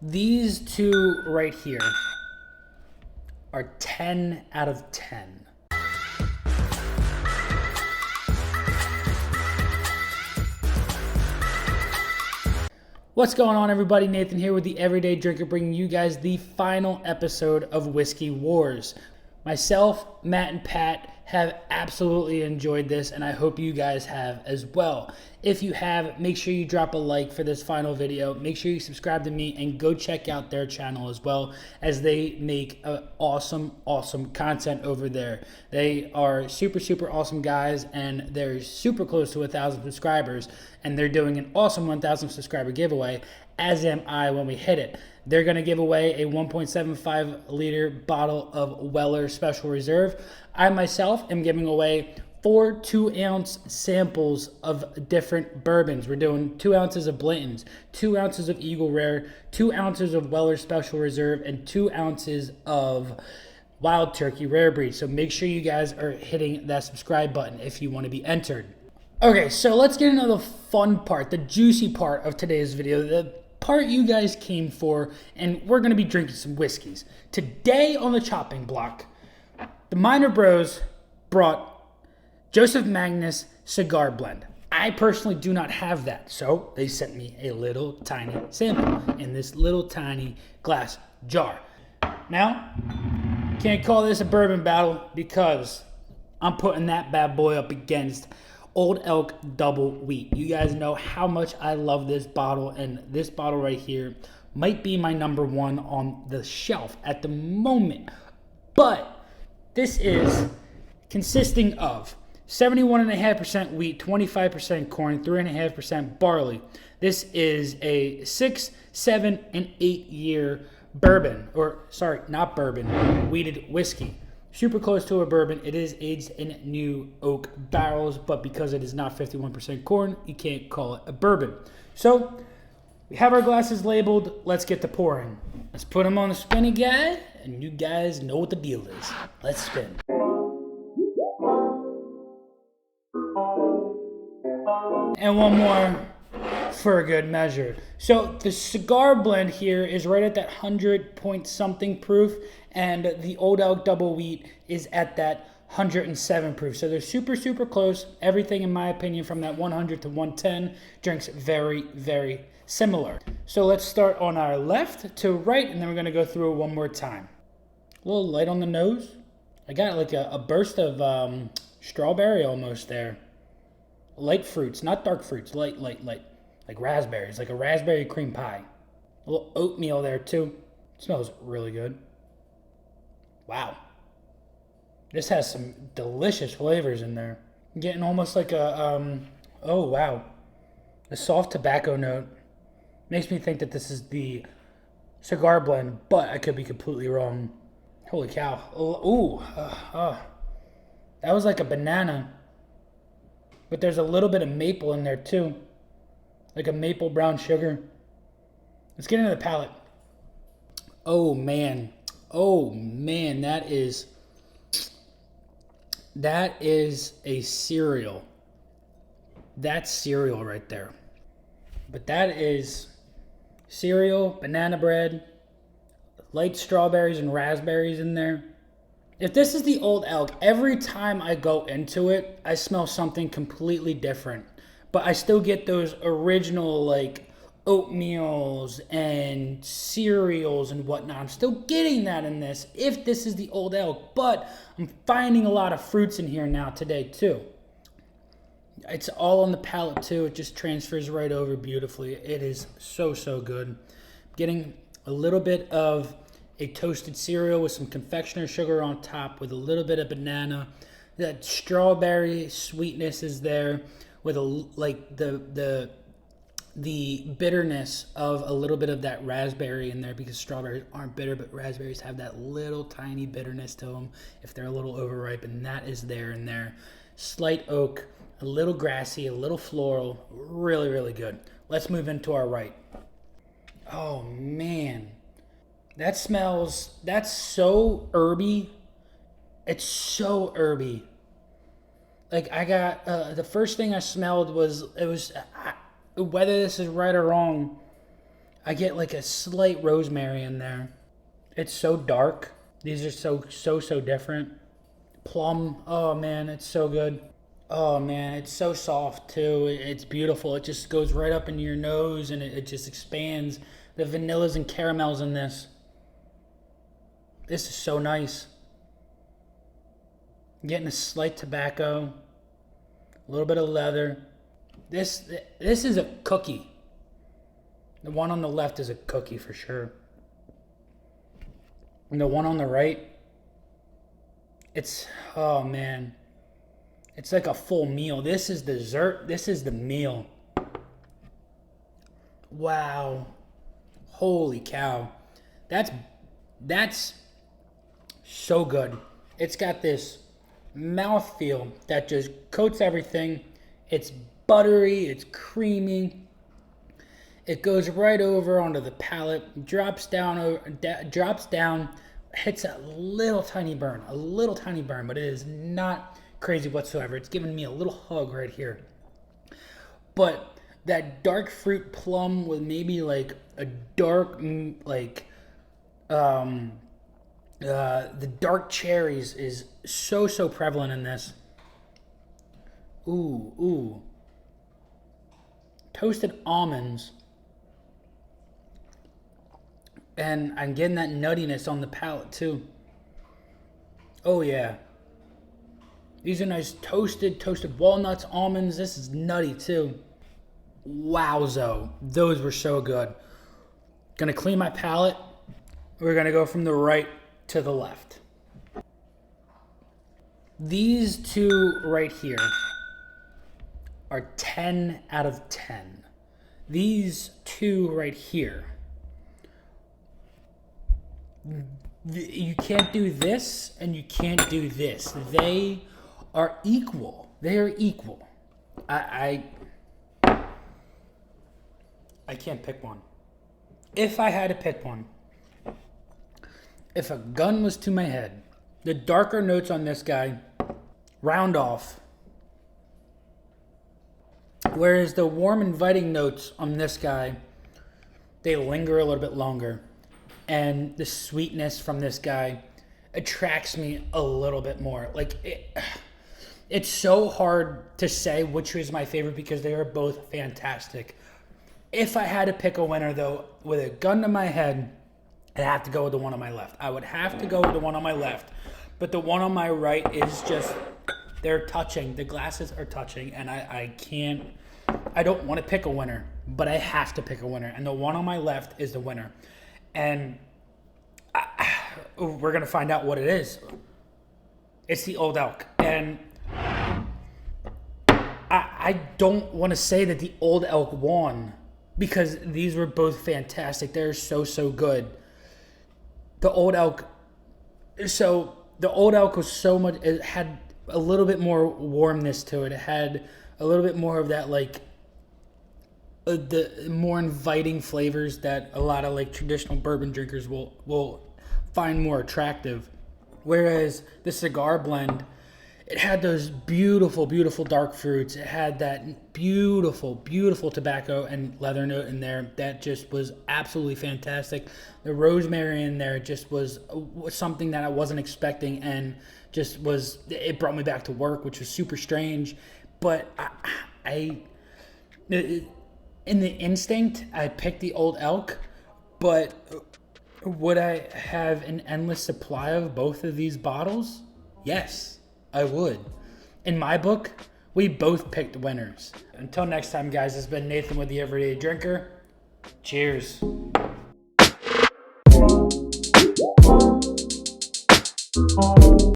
These two right here are 10 out of 10. What's going on, everybody? Nathan here with the Everyday Drinker, bringing you guys the final episode of Whiskey Wars. Myself, Matt, and Pat have absolutely enjoyed this, and I hope you guys have as well. If you have, make sure you drop a like for this final video. Make sure you subscribe to me and go check out their channel as well, as they make awesome content over there. They are super awesome guys, and they're super close to 1,000 subscribers, and they're doing an awesome 1,000 subscriber giveaway, as am I when we hit it. They're going to give away a 1.75 liter bottle of Weller Special Reserve. I myself am giving away 4 2-ounce samples of different bourbons. We're doing 2 ounces of Blanton's, 2 ounces of Eagle Rare, 2 ounces of Weller Special Reserve, and 2 ounces of Wild Turkey Rare Breed. So make sure you guys are hitting that subscribe button if you want to be entered. Okay, so let's get into the fun part, the juicy part of today's video, the part you guys came for, and we're going to be drinking some whiskeys. Today on the chopping block, the Minor Bros brought Joseph Magnus Cigar Blend. I personally do not have that, so they sent me a little tiny sample in this little tiny glass jar. Now, can't call this a bourbon battle because I'm putting that bad boy up against Old Elk Double Wheat. You guys know how much I love this bottle, and this bottle right here might be my number one on the shelf at the moment. But this is consisting of 71.5% wheat, 25% corn, 3.5% barley. This is a 6, 7, and 8 year bourbon, or sorry, not bourbon, wheated whiskey. Super close to a bourbon. It is aged in new oak barrels, but because it is not 51% corn, you can't call it a bourbon. So we have our glasses labeled. Let's get to pouring. Let's put them on the spinny guy, and you guys know what the deal is. Let's spin. And one more for a good measure. So the cigar blend here is right at that 100 point something proof, and the Old Elk Double Wheat is at that 107 proof. So they're super close. Everything, in my opinion, from that 100 to 110 drinks very similar. So let's start on our left to right, and then we're going to go through it one more time. A little light on the nose. I got like a burst of strawberry almost there. Light fruits, not dark fruits, light, like raspberries, like a raspberry cream pie. A little oatmeal there too. Smells really good. Wow. This has some delicious flavors in there. I'm getting almost like a, oh wow. A soft tobacco note. Makes me think that this is the cigar blend, but I could be completely wrong. Holy cow. That was like a banana. But there's a little bit of maple in there too. Like a maple brown sugar. Let's get into the palate. Oh man, that is a cereal. That's cereal right there. But that is cereal, banana bread, light strawberries and raspberries in there. If this is the Old Elk, every time I go into it, I smell something completely different. But I still get those original, like, oatmeals and cereals and whatnot. I'm still getting that in this, if this is the Old Elk. But I'm finding a lot of fruits in here now today, too. It's all on the palate, too. It just transfers right over beautifully. It is so good. Getting a little bit of a toasted cereal with some confectioner sugar on top with a little bit of banana. That strawberry sweetness is there with the bitterness of a little bit of that raspberry in there, because strawberries aren't bitter, but raspberries have that little tiny bitterness to them if they're a little overripe, and that is there in there. Slight oak, a little grassy, a little floral, really good. Let's move into our right. Oh man. That's so herby. It's so herby. Like I got, the first thing I smelled was, whether this is right or wrong, I get like a slight rosemary in there. It's so dark. These are so different. Plum, oh man, it's so good. Oh man, it's so soft too. It's beautiful. It just goes right up into your nose and it just expands. The vanillas and caramels in this. This is so nice. Getting a slight tobacco, a little bit of leather. This is a cookie. The one on the left is a cookie for sure. And the one on the right, it's, oh man, it's like a full meal. This is dessert. This is the meal. Wow. Holy cow. That's so good. It's got this mouthfeel that just coats everything. It's buttery, it's creamy. It goes right over onto the palate, drops down, hits a little tiny burn, but it is not crazy whatsoever. It's giving me a little hug right here. But that dark fruit plum with maybe like a dark, the dark cherries is so prevalent in this. Ooh. Toasted almonds. And I'm getting that nuttiness on the palate too. Oh yeah. These are nice toasted walnuts, almonds. This is nutty too. Wowzo. Those were so good. Gonna clean my palate. We're gonna go from the right to the left. These two right here are 10 out of 10. These two right here, you can't do this and you can't do this. They are equal. They are equal. I can't pick one. If I had to pick one, if a gun was to my head, the darker notes on this guy round off, whereas the warm, inviting notes on this guy, they linger a little bit longer. And the sweetness from this guy attracts me a little bit more. Like, it's so hard to say which is my favorite because they are both fantastic. If I had to pick a winner, though, with a gun to my head, I'd have to go with the one on my left. I would have to go with the one on my left. But the one on my right is just, they're touching. The glasses are touching, and I don't want to pick a winner, but I have to pick a winner. And the one on my left is the winner. And we're going to find out what it is. It's the Old Elk. And I don't want to say that the Old Elk won because these were both fantastic. They're so good. The Old Elk was so much, it had a little bit more warmness to it. It had a little bit more of that, like, the more inviting flavors that a lot of like traditional bourbon drinkers will find more attractive. Whereas the cigar blend, it had those beautiful dark fruits. It had that beautiful tobacco and leather note in there that just was absolutely fantastic. The rosemary in there just was something that I wasn't expecting, and just was, it brought me back to work, which was super strange. But in the instinct, I picked the Old Elk, but would I have an endless supply of both of these bottles? Yes, I would. In my book, we both picked winners. Until next time, guys, it's been Nathan with the Everyday Drinker. Cheers.